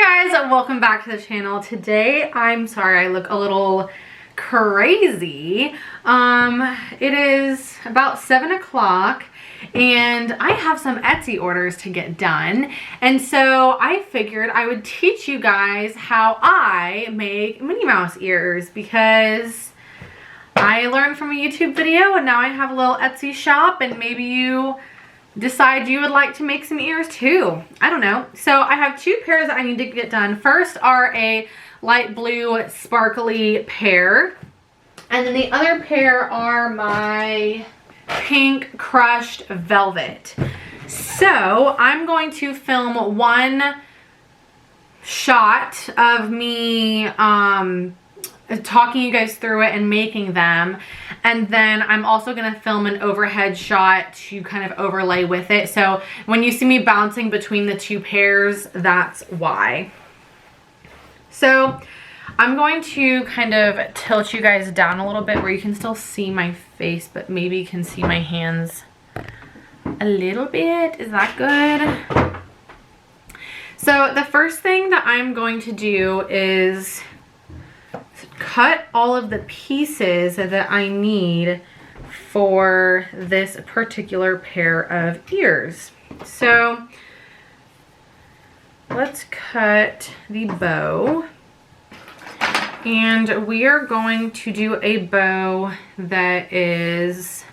Hey guys, welcome back to the channel. Today, I'm sorry I look a little crazy. It is about 7 o'clock and I have some Etsy orders to get done. And so I figured I would teach you guys how I make Minnie Mouse ears because I learned from a YouTube video and now I have a little Etsy shop and maybe you decide you would like to make some ears too. I don't know. So I have two pairs that I need to get done. First are a light blue sparkly pair. And then the other pair are my pink crushed velvet. So I'm going to film one shot of me talking you guys through it and making them, and then I'm also going to film an overhead shot to kind of overlay with it. So when you see me bouncing between the two pairs, that's why. So I'm going to kind of tilt you guys down a little bit where you can still see my face, but maybe you can see my hands a little bit. Is that good? So the first thing that I'm going to do is cut all of the pieces that I need for this particular pair of ears. So let's cut the bow, and we are going to do a bow that is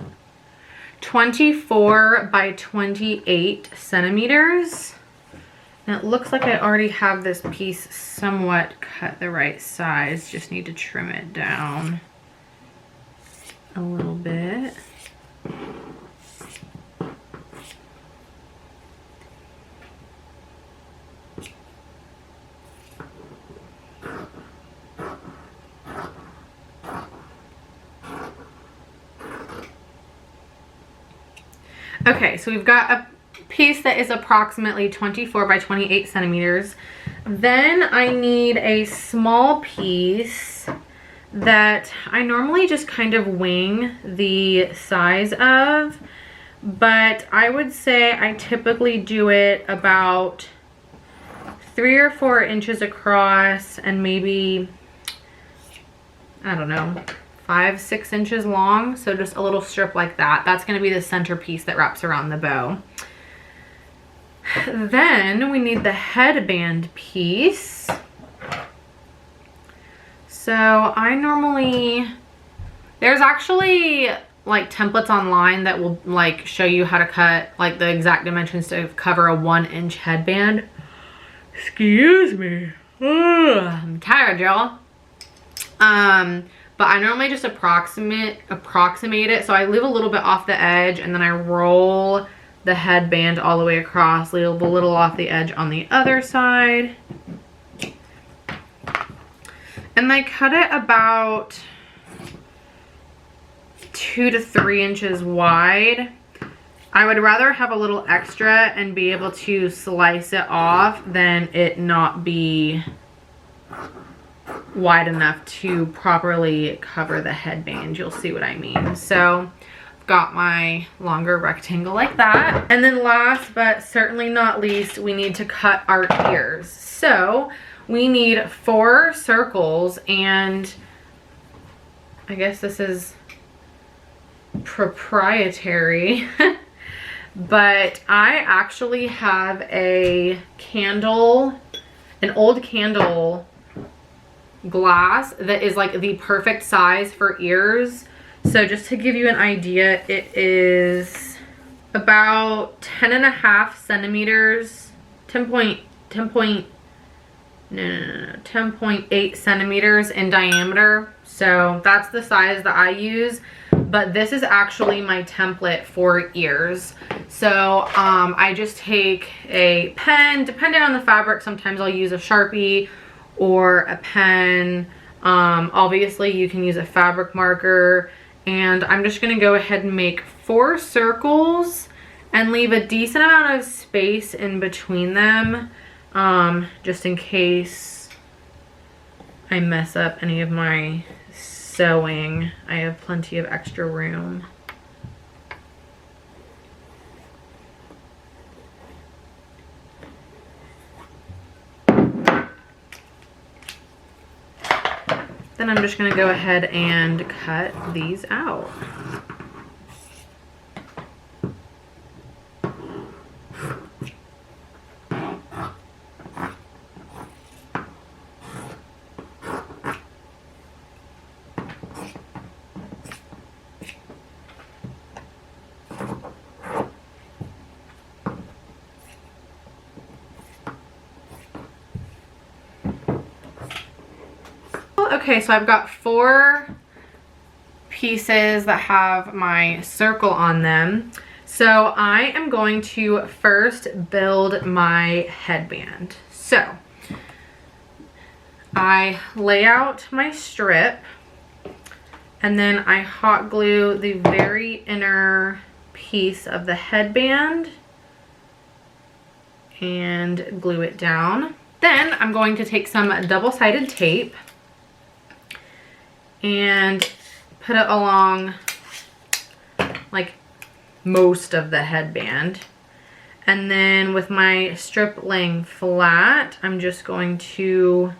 24 by 28 centimeters. And it looks like I already have this piece somewhat cut the right size. Just need to trim it down a little bit. Okay, so we've got a piece that is approximately 24 by 28 centimeters. Then I need a small piece that I normally just kind of wing the size of, but I would say I typically do it about 3 or 4 inches across and maybe, I don't know, 5, 6 inches long. So just a little strip like that. That's going to be the center piece that wraps around the bow. Then we need the headband piece. So I normally, there's actually like templates online that will like show you how to cut like the exact dimensions to cover a 1-inch headband. Excuse me. Ugh, I'm tired, y'all. But I normally just approximate it. So I leave a little bit off the edge and then I roll the headband all the way across, leave a little off the edge on the other side. And I cut it about 2 to 3 inches wide. I would rather have a little extra and be able to slice it off than it not be wide enough to properly cover the headband. You'll see what I mean. So got my longer rectangle like that. And then last but certainly not least, we need to cut our ears. So we need 4 circles, and I guess this is proprietary, but I actually have a candle, an old candle glass that is like the perfect size for ears. So just to give you an idea, it is about 10.5 centimeters, 10.8 centimeters in diameter. So that's the size that I use, but this is actually my template for ears. So I just take a pen, depending on the fabric, sometimes I'll use a Sharpie or a pen. Obviously you can use a fabric marker. And I'm just going to go ahead and make 4 circles and leave a decent amount of space in between them, just in case I mess up any of my sewing. I have plenty of extra room. then I'm just gonna go ahead and cut these out. Okay, so I've got 4 pieces that have my circle on them. So I am going to first build my headband. So I lay out my strip and then I hot glue the very inner piece of the headband and glue it down. Then I'm going to take some double-sided tape and put it along like most of the headband. And then with my strip laying flat, I'm just going to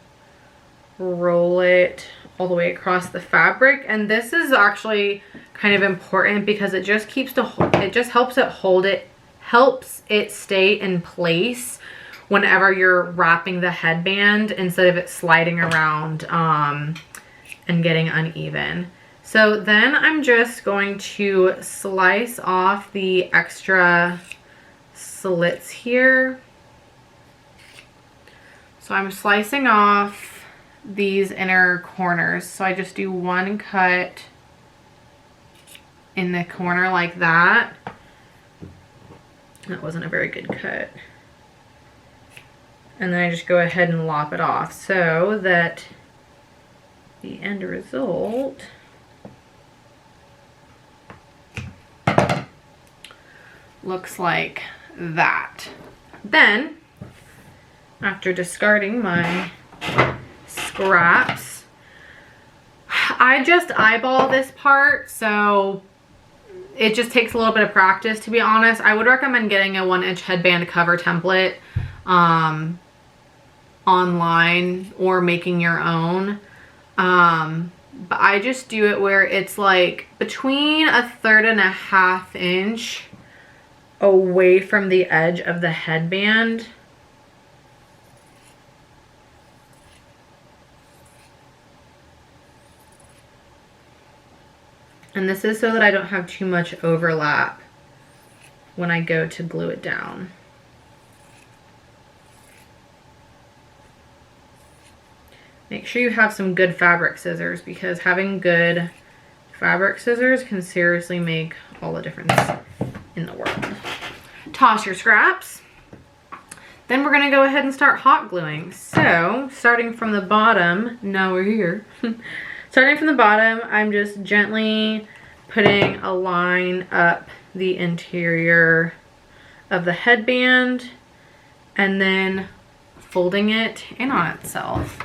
roll it all the way across the fabric. And this is actually kind of important because it just helps it stay in place whenever you're wrapping the headband instead of it sliding around and getting uneven. So then I'm just going to slice off the extra slits here. So I'm slicing off these inner corners. So I just do 1 cut in the corner like that. That wasn't a very good cut. And then I just go ahead and lop it off so that the end result looks like that. Then, after discarding my scraps, I just eyeball this part, so it just takes a little bit of practice, to be honest. I would recommend getting a 1-inch headband cover template online or making your own. But I just do it where it's like between 1/3 and 1/2 inch away from the edge of the headband. And this is so that I don't have too much overlap when I go to glue it down. Make sure you have some good fabric scissors because having good fabric scissors can seriously make all the difference in the world. Toss your scraps. Then we're gonna go ahead and start hot gluing. So starting from the bottom, now we're here. Starting from the bottom, I'm just gently putting a line up the interior of the headband and then folding it in on itself.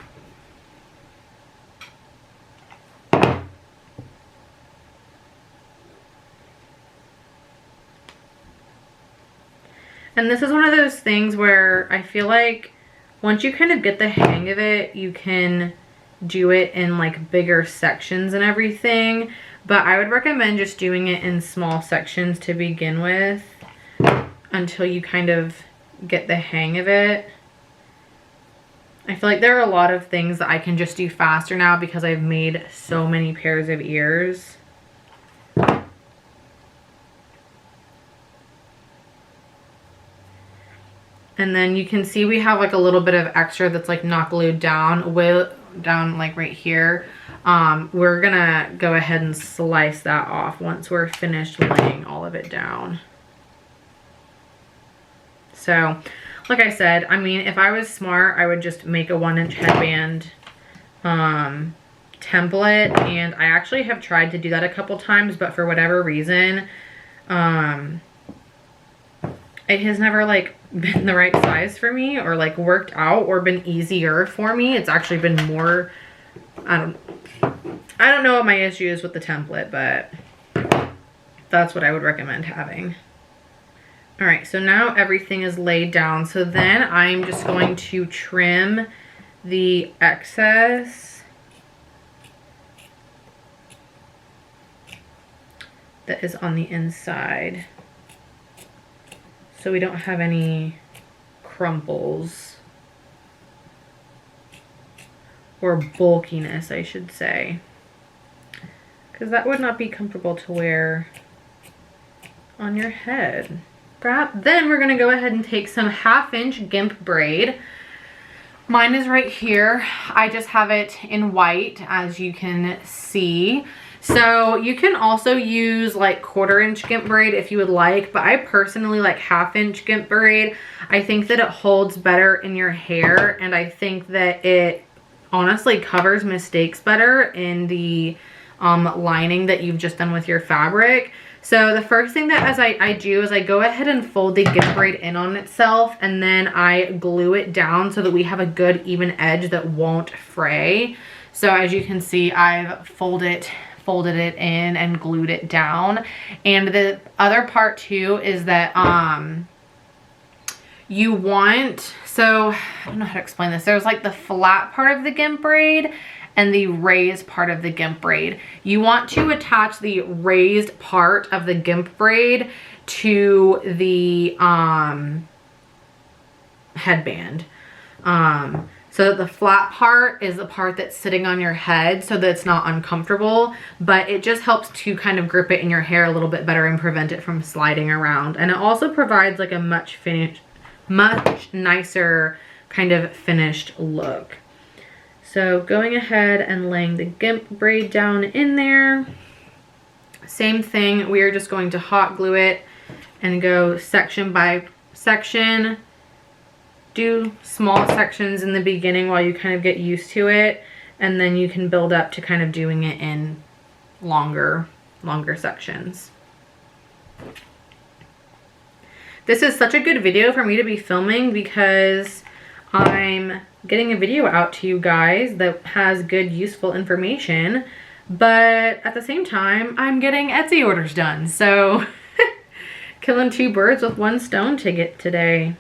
And this is one of those things where I feel like once you kind of get the hang of it, you can do it in like bigger sections and everything. But I would recommend just doing it in small sections to begin with until you kind of get the hang of it. I feel like there are a lot of things that I can just do faster now because I've made so many pairs of ears. And then you can see we have like a little bit of extra that's like not glued down, down like right here. We're gonna go ahead and slice that off once we're finished laying all of it down. So, like I said, I mean, if I was smart, I would just make a 1-inch headband template. And I actually have tried to do that a couple times, but for whatever reason, it has never like been the right size for me or like worked out or been easier for me. It's actually been more, I don't know what my issue is with the template, but that's what I would recommend having. All right, so now everything is laid down. So then I'm just going to trim the excess that is on the inside, so we don't have any crumples or bulkiness, I should say, because that would not be comfortable to wear on your head. Then we're gonna go ahead and take some 1/2-inch gimp braid. Mine is right here. I just have it in white, as you can see. So you can also use like 1/4-inch gimp braid if you would like, but I personally like 1/2-inch gimp braid. I think that it holds better in your hair, and I think that it honestly covers mistakes better in the lining that you've just done with your fabric. So the first thing that I do is I go ahead and fold the gimp braid in on itself, and then I glue it down so that we have a good even edge that won't fray. So as you can see, I've folded it in and glued it down. And the other part too is that you want, so I don't know how to explain this. There's like the flat part of the gimp braid and the raised part of the gimp braid. You want to attach the raised part of the gimp braid to the headband. So that the flat part is the part that's sitting on your head so that it's not uncomfortable, but it just helps to kind of grip it in your hair a little bit better and prevent it from sliding around. And it also provides like a much nicer kind of finished look. So going ahead and laying the gimp braid down in there. Same thing, we are just going to hot glue it and go section by section. Do small sections in the beginning while you kind of get used to it, and then you can build up to kind of doing it in longer sections. This is such a good video for me to be filming because I'm getting a video out to you guys that has good, useful information, but at the same time, I'm getting Etsy orders done. So killing 2 birds with 1 stone today.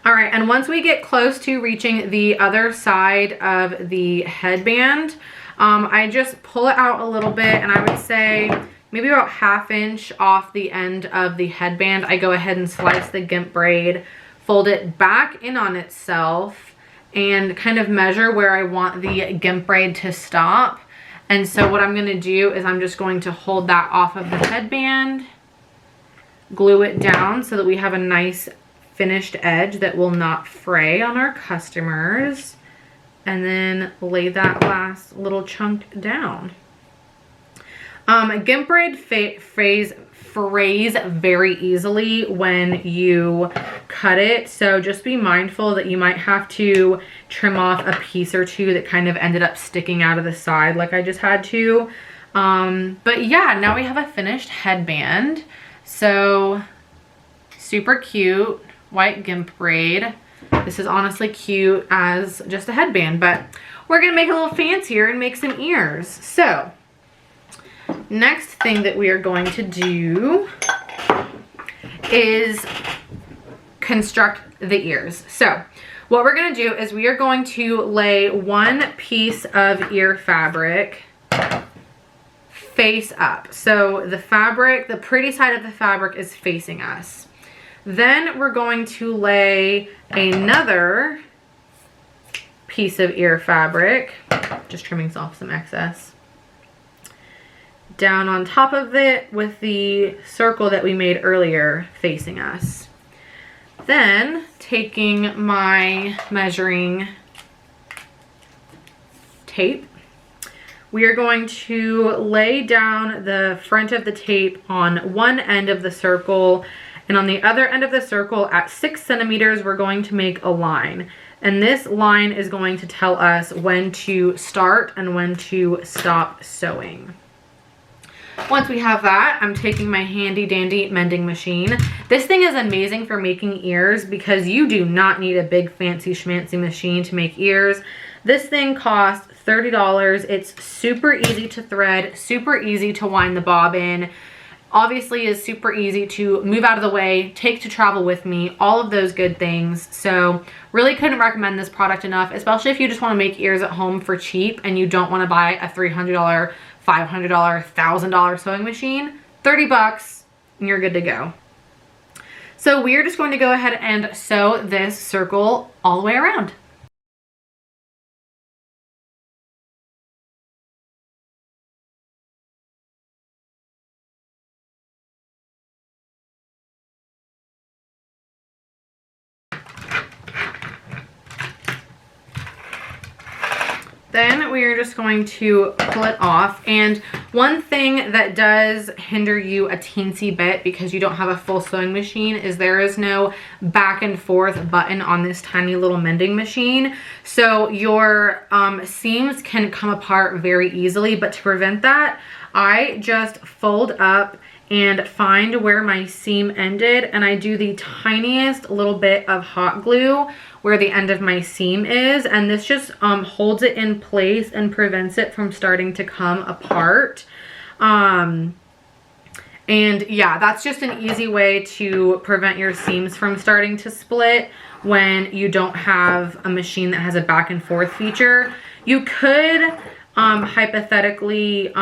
All right, and once we get close to reaching the other side of the headband, I just pull it out a little bit, and I would say maybe about 1/2 inch off the end of the headband. I go ahead and slice the gimp braid, fold it back in on itself, and kind of measure where I want the gimp braid to stop. And so what I'm gonna do is I'm just going to hold that off of the headband, glue it down so that we have a nice finished edge that will not fray on our customers, and then lay that last little chunk down. Gimp braid frays very easily when you cut it, so just be mindful that you might have to trim off a piece or two that kind of ended up sticking out of the side like I just had to. But yeah, now we have a finished headband. So super cute white gimp braid. This is honestly cute as just a headband, but we're gonna make it a little fancier and make some ears. So next thing that we are going to do is construct the ears. So what we're gonna do is we are going to lay 1 piece of ear fabric face up. So the fabric, the pretty side of the fabric is facing us. Then we're going to lay another piece of ear fabric, just trimming off some excess, down on top of it with the circle that we made earlier facing us. Then taking my measuring tape, we are going to lay down the front of the tape on one end of the circle, and on the other end of the circle at 6 centimeters, we're going to make a line. And this line is going to tell us when to start and when to stop sewing. Once we have that, I'm taking my handy dandy mending machine. This thing is amazing for making ears because you do not need a big fancy schmancy machine to make ears. This thing costs $30. It's super easy to thread, super easy to wind the bobbin. obviously is super easy to move out of the way, take to travel with me, all of those good things. So really couldn't recommend this product enough, especially if you just want to make ears at home for cheap and you don't want to buy a $300, $500, $1,000 sewing machine. 30 bucks and you're good to go. So we're just going to go ahead and sew this circle all the way around. Then we are just going to pull it off. And one thing that does hinder you a teensy bit because you don't have a full sewing machine is there is no back and forth button on this tiny little mending machine. So your seams can come apart very easily, but to prevent that, I just fold up and find where my seam ended, and I do the tiniest little bit of hot glue where the end of my seam is, and this just holds it in place and prevents it from starting to come apart. And yeah, that's just an easy way to prevent your seams from starting to split when you don't have a machine that has a back and forth feature. You could hypothetically,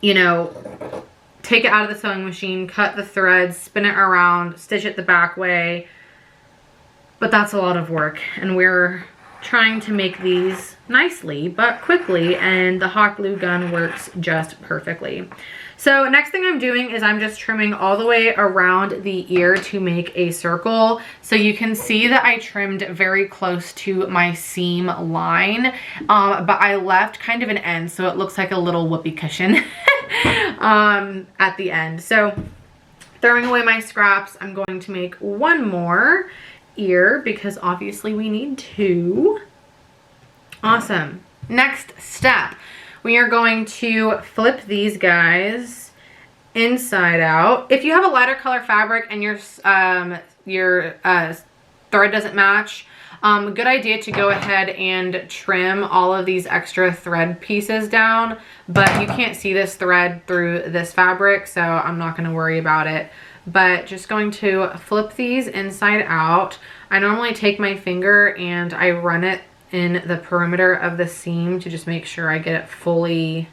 you know, take it out of the sewing machine, cut the threads, spin it around, stitch it the back way. But that's a lot of work, and we're trying to make these nicely but quickly, and the hot glue gun works just perfectly. So next thing I'm doing is I'm just trimming all the way around the ear to make a circle. So you can see that I trimmed very close to my seam line, but I left kind of an end so it looks like a little whoopee cushion at the end. So throwing away my scraps, I'm going to make one more ear because obviously we need two. Awesome. Next step, we are going to flip these guys inside out. If you have a lighter color fabric and your thread doesn't match, good idea to go ahead and trim all of these extra thread pieces down, but you can't see this thread through this fabric, so I'm not going to worry about it. But just going to flip these inside out. I normally take my finger and I run it in the perimeter of the seam to just make sure I get it fully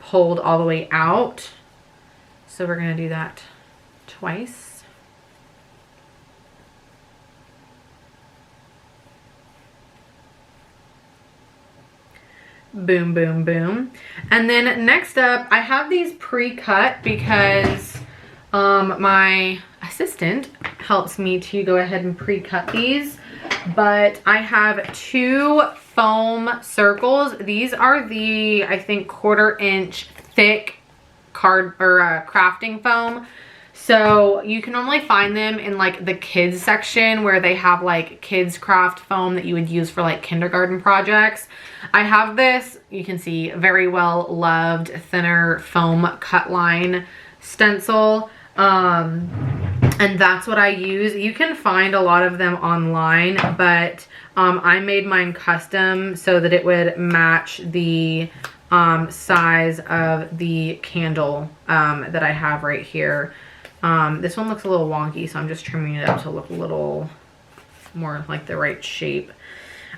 pulled all the way out. So we're going to do that twice. Boom, boom, boom. And then next up, I have these pre-cut because my assistant helps me to go ahead and pre-cut these, but I have two foam circles. These are the, I think, 1/4 inch thick card or crafting foam. So you can normally find them in like the kids section where they have like kids craft foam that you would use for like kindergarten projects. I have this, you can see, very well loved thinner foam cut line stencil. And that's what I use. You can find a lot of them online, but I made mine custom so that it would match the size of the candle that I have right here. This one looks a little wonky, so I'm just trimming it up to look a little more like the right shape.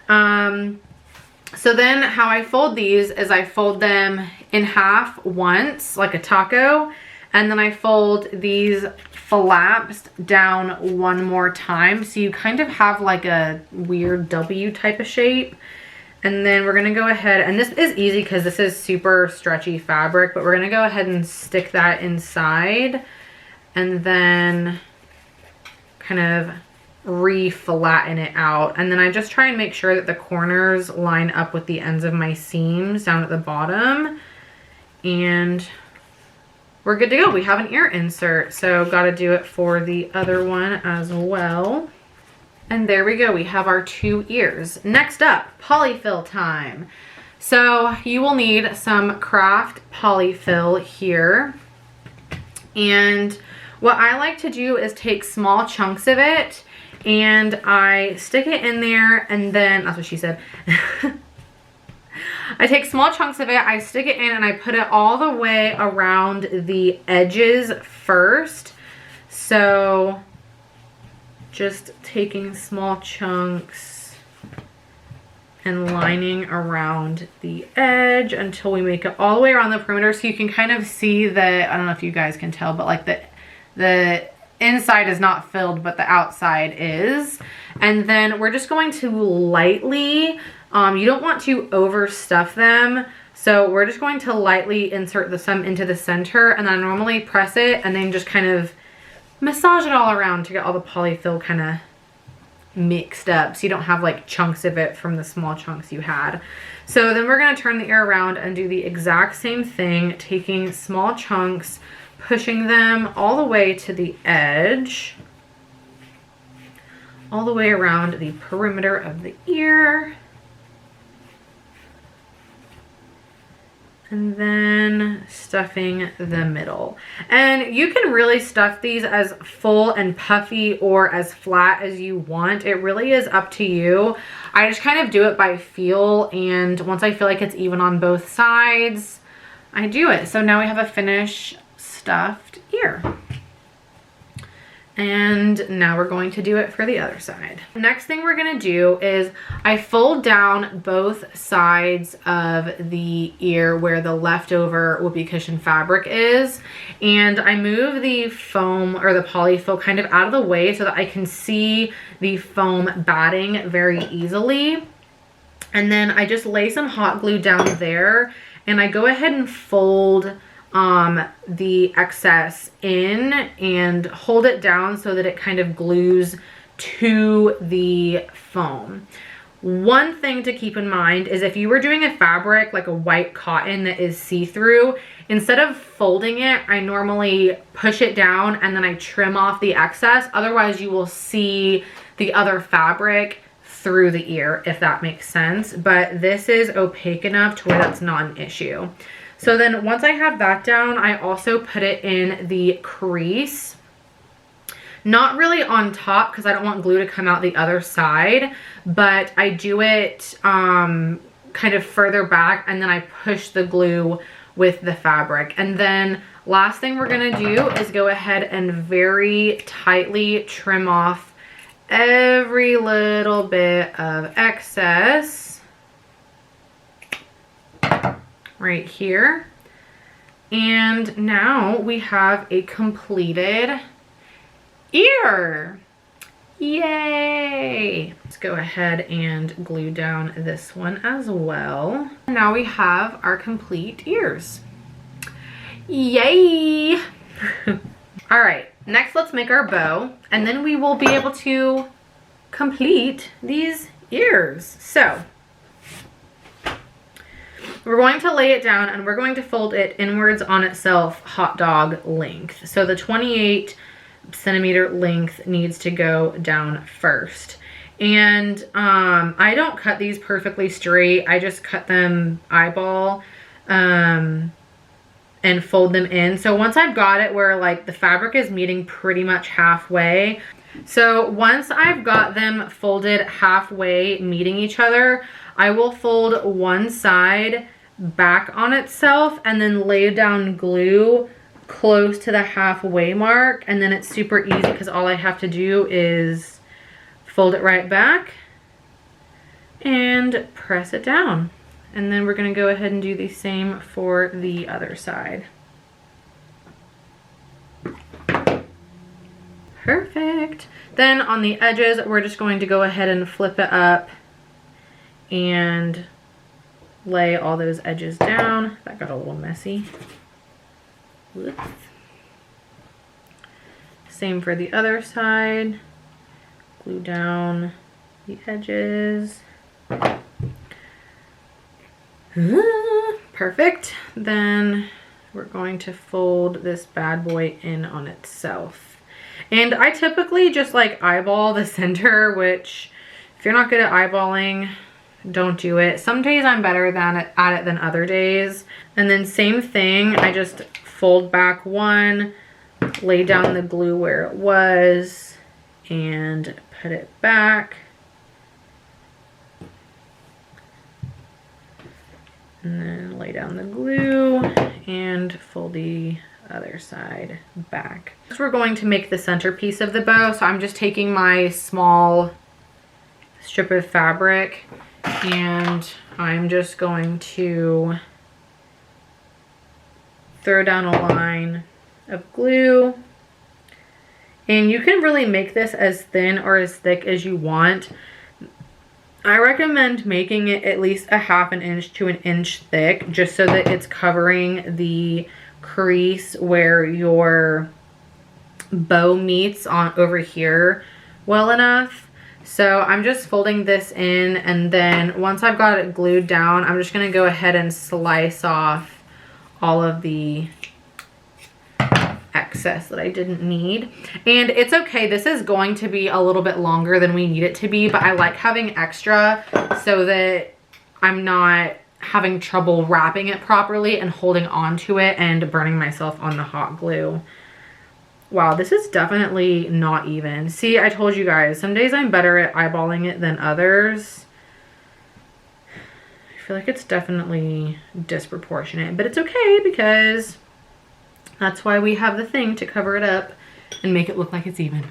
So then how I fold these is I fold them in half once, like a taco, and then I fold these flaps down one more time. So you kind of have like a weird W type of shape. And then we're gonna go ahead, and this is easy because this is super stretchy fabric, but we're gonna go ahead and stick that inside and then kind of re-flatten it out. And then I just try and make sure that the corners line up with the ends of my seams down at the bottom. And we're good to go. We have an ear insert, so got to do it for the other one as well. And there we go. We have our two ears. Next up, polyfill time. So you will need some craft polyfill here. And what I like to do is take small chunks of it and I stick it in there, and then, that's what she said. I take small chunks of it, I stick it in, and I put it all the way around the edges first. So just taking small chunks and lining around the edge until we make it all the way around the perimeter, so you can kind of see the, I don't know if you guys can tell, but like the inside is not filled, but the outside is. And then we're just going to lightly, you don't want to overstuff them, so we're just going to lightly insert some into the center, and then I normally press it and then just kind of massage it all around to get all the polyfill kind of mixed up, so you don't have like chunks of it from the small chunks you had. So then we're going to turn the ear around and do the exact same thing, taking small chunks, pushing them all the way to the edge, all the way around the perimeter of the ear. And then stuffing the middle. And you can really stuff these as full and puffy or as flat as you want. It really is up to you. I just kind of do it by feel, and once I feel like it's even on both sides, I do it. So now we have a finished stuffed ear. And now we're going to do it for the other side. Next thing we're gonna do is I fold down both sides of the ear where the leftover whoopee cushion fabric is, and I move the foam or the polyfill kind of out of the way so that I can see the foam batting very easily. And then I just lay some hot glue down there, and I go ahead and fold the excess in and hold it down so that it kind of glues to the foam. One thing to keep in mind is if you were doing a fabric like a white cotton that is see-through, instead of folding it, I normally push it down and then I trim off the excess. Otherwise you will see the other fabric through the ear, if that makes sense. But this is opaque enough to where that's not an issue. So then once I have that down, I also put it in the crease. Not really on top because I don't want glue to come out the other side, but I do it kind of further back, and then I push the glue with the fabric. And then last thing we're gonna do is go ahead and very tightly trim off every little bit of excess right here. And now we have a completed ear. Yay! Let's go ahead and glue down this one as well. Now we have our complete ears. Yay! All right, next let's make our bow, and then we will be able to complete these ears. So we're going to lay it down and we're going to fold it inwards on itself, hot dog length. So the 28 centimeter length needs to go down first. And I don't cut these perfectly straight. I just cut them eyeball and fold them in. So once I've got it where like the fabric is meeting pretty much halfway, so once I've got them folded halfway meeting each other, I will fold one side back on itself and then lay down glue close to the halfway mark, and then it's super easy because all I have to do is fold it right back and press it down. And then we're going to go ahead and do the same for the other side. Perfect. Then on the edges, we're just going to go ahead and flip it up and lay all those edges down. That got a little messy. Whoops. Same for the other side. Glue down the edges. Perfect. Then we're going to fold this bad boy in on itself. And I typically just like eyeball the center, which if you're not good at eyeballing, don't do it. Some days I'm better at it than other days. And then same thing, I just fold back one, lay down the glue where it was, and put it back. And then lay down the glue and fold the other side back. Next we're going to make the centerpiece of the bow. So I'm just taking my small strip of fabric and I'm just going to throw down a line of glue. And you can really make this as thin or as thick as you want. I recommend making it at least a 1/2 inch to 1 inch thick, just so that it's covering the crease where your bow meets on over here well enough. So I'm just folding this in, and then once I've got it glued down, I'm just gonna go ahead and slice off all of the excess that I didn't need. And it's okay, this is going to be a little bit longer than we need it to be, but I like having extra so that I'm not having trouble wrapping it properly and holding on to it and burning myself on the hot glue. Wow, this is definitely not even. See, I told you guys, some days I'm better at eyeballing it than others. I feel like it's definitely disproportionate, but it's okay because that's why we have the thing to cover it up and make it look like it's even.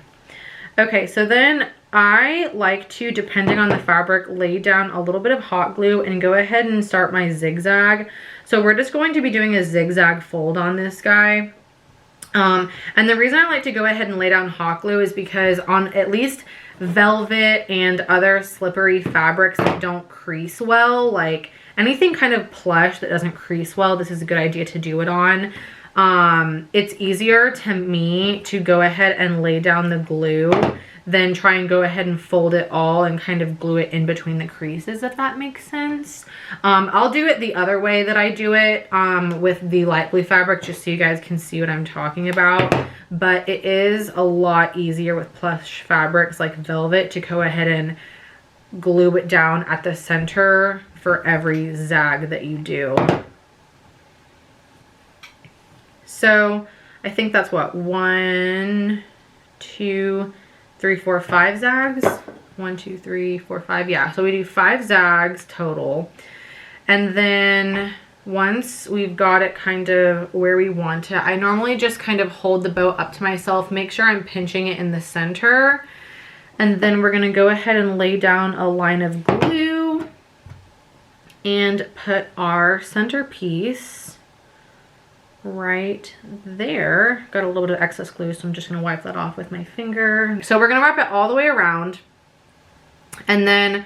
Okay, so then I like to, depending on the fabric, lay down a little bit of hot glue and go ahead and start my zigzag. So we're just going to be doing a zigzag fold on this guy. And the reason I like to go ahead and lay down hot glue is because on at least velvet and other slippery fabrics that don't crease well, like anything kind of plush that doesn't crease well, this is a good idea to do it on. It's easier to me to go ahead and lay down the glue than try and go ahead and fold it all and kind of glue it in between the creases, if that makes sense. I'll do it the other way that I do it with the light blue fabric, just so you guys can see what I'm talking about. But it is a lot easier with plush fabrics like velvet to go ahead and glue it down at the center for every zag that you do. So I think that's what, 1, 2, 3, 4, 5 zags. 1, 2, 3, 4, 5. Yeah, so we do 5 zags total. And then once we've got it kind of where we want it, I normally just kind of hold the bow up to myself, make sure I'm pinching it in the center. And then we're going to go ahead and lay down a line of glue and put our centerpiece right there. Got a little bit of excess glue, so I'm just going to wipe that off with my finger. So we're going to wrap it all the way around and then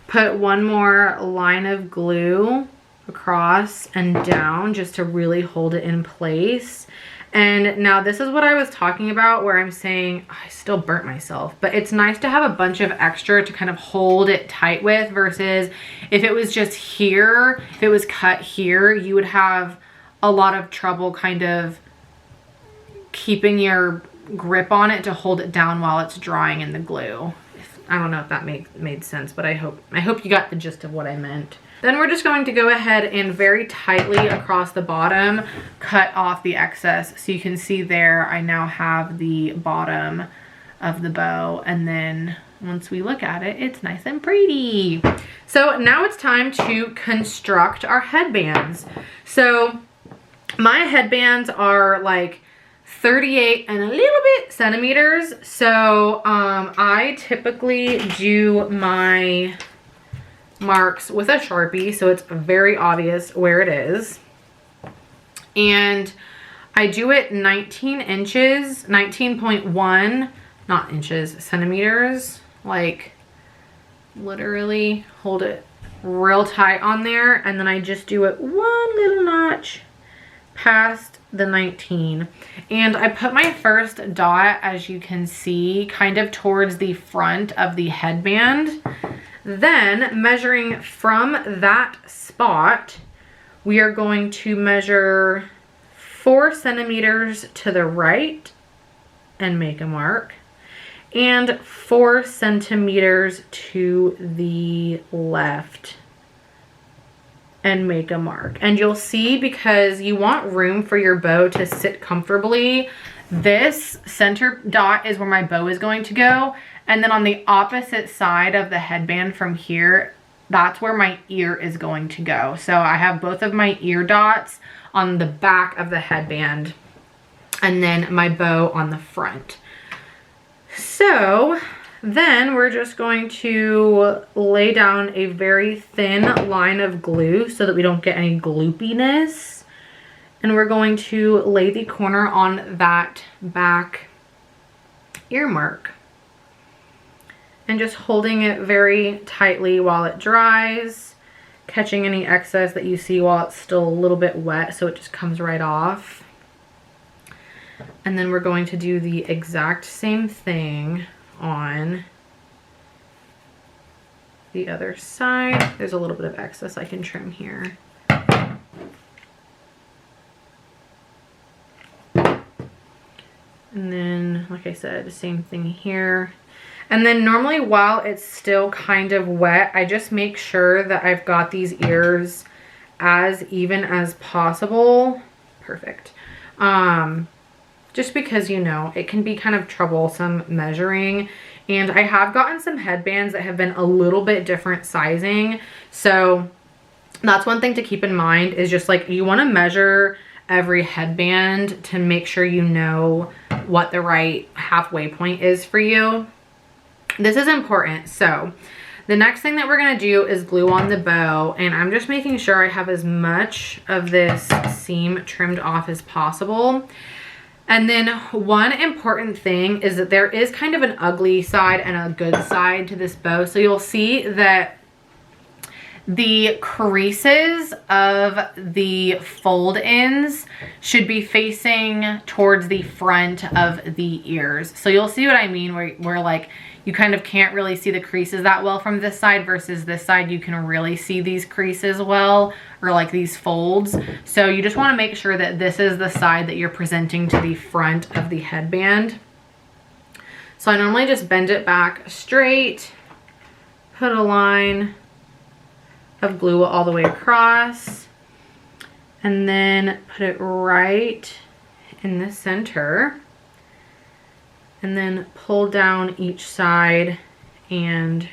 put one more line of glue across and down just to really hold it in place. And now this is what I was talking about where I'm saying I still burnt myself, but it's nice to have a bunch of extra to kind of hold it tight with, versus if it was just here, if it was cut here, you would have a lot of trouble kind of keeping your grip on it to hold it down while it's drying in the glue. I don't know if that made sense, but I hope you got the gist of what I meant. Then we're just going to go ahead and very tightly across the bottom cut off the excess. So you can see there I now have the bottom of the bow, and then once we look at it, it's nice and pretty. So now it's time to construct our headbands. So my headbands are like 38 and a little bit centimeters. So I typically do my marks with a Sharpie, so it's very obvious where it is. And I do it 19 inches, 19.1, not inches, centimeters. Like literally hold it real tight on there, and then I just do it one little notch past the 19. And I put my first dot, as you can see, kind of towards the front of the headband. Then measuring from that spot, we are going to measure 4 centimeters to the right and make a mark, and 4 centimeters to the left and make a mark. And you'll see, because you want room for your bow to sit comfortably, this center dot is where my bow is going to go. And then on the opposite side of the headband from here that's where my ear is going to go. So I have both of my ear dots on the back of the headband and then my bow on the front. So then we're just going to lay down a very thin line of glue so that we don't get any gloopiness. And we're going to lay the corner on that back ear mark. And just holding it very tightly while it dries, catching any excess that you see while it's still a little bit wet so it just comes right off. And then we're going to do the exact same thing on the other side. There's a little bit of excess I can trim here. And then, like I said, same thing here. And then normally while it's still kind of wet, I just make sure that I've got these ears as even as possible. Perfect. Just because, you know, it can be kind of troublesome measuring. And I have gotten some headbands that have been a little bit different sizing. So that's one thing to keep in mind, is just like you want to measure every headband to make sure you know what the right halfway point is for you. This is important. So the next thing that we're going to do is glue on the bow, and I'm just making sure I have as much of this seam trimmed off as possible. And then one important thing is that there is kind of an ugly side and a good side to this bow. So you'll see that the creases of the fold ends should be facing towards the front of the ears. So you'll see what I mean, where like you kind of can't really see the creases that well from this side versus this side. You can really see these creases well, or like these folds. So you just want to make sure that this is the side that you're presenting to the front of the headband. So I normally just bend it back straight, put a line of glue all the way across, and then put it right in the center, and then pull down each side and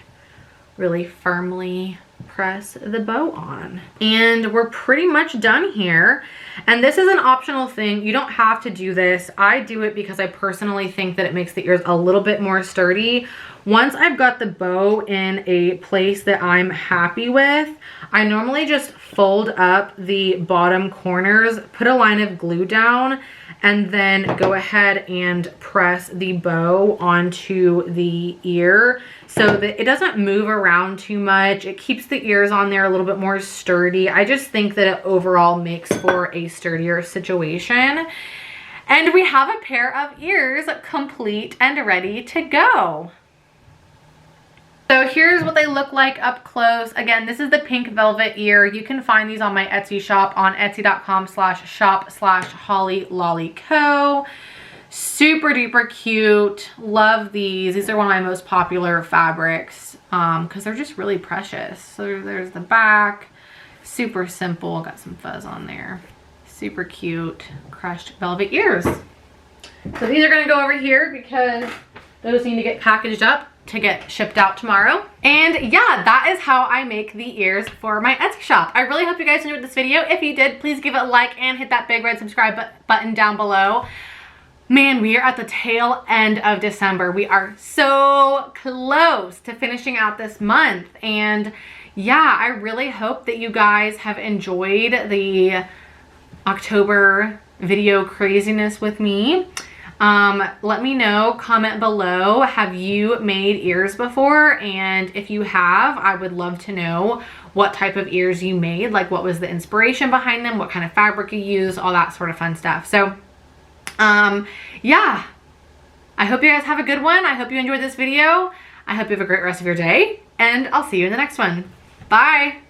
really firmly press the bow on. And we're pretty much done here. And this is an optional thing. You don't have to do this. I do it because I personally think that it makes the ears a little bit more sturdy. Once I've got the bow in a place that I'm happy with, I normally just fold up the bottom corners, put a line of glue down, and then go ahead and press the bow onto the ear so that it doesn't move around too much. It keeps the ears on there a little bit more sturdy. I just think that it overall makes for a sturdier situation. And we have a pair of ears complete and ready to go. So here's what they look like up close. Again, this is the pink velvet ear. You can find these on my Etsy shop on etsy.com/shop/hollylollyco. Super duper cute. Love these. These are one of my most popular fabrics because they're just really precious. So there's the back. Super simple. Got some fuzz on there. Super cute crushed velvet ears. So these are going to go over here because those need to get packaged up to get shipped out tomorrow. And yeah, that is how I make the ears for my Etsy shop. I really hope you guys enjoyed this video. If you did, please give it a like and hit that big red subscribe button down below. Man, we are at the tail end of December. We are so close to finishing out this month. And yeah, I really hope that you guys have enjoyed the October video craziness with me. Let me know, comment below, have you made ears before? And if you have, I would love to know what type of ears you made, like what was the inspiration behind them, what kind of fabric you used, all that sort of fun stuff. So, yeah, I hope you guys have a good one. I hope you enjoyed this video. I hope you have a great rest of your day, and I'll see you in the next one. Bye.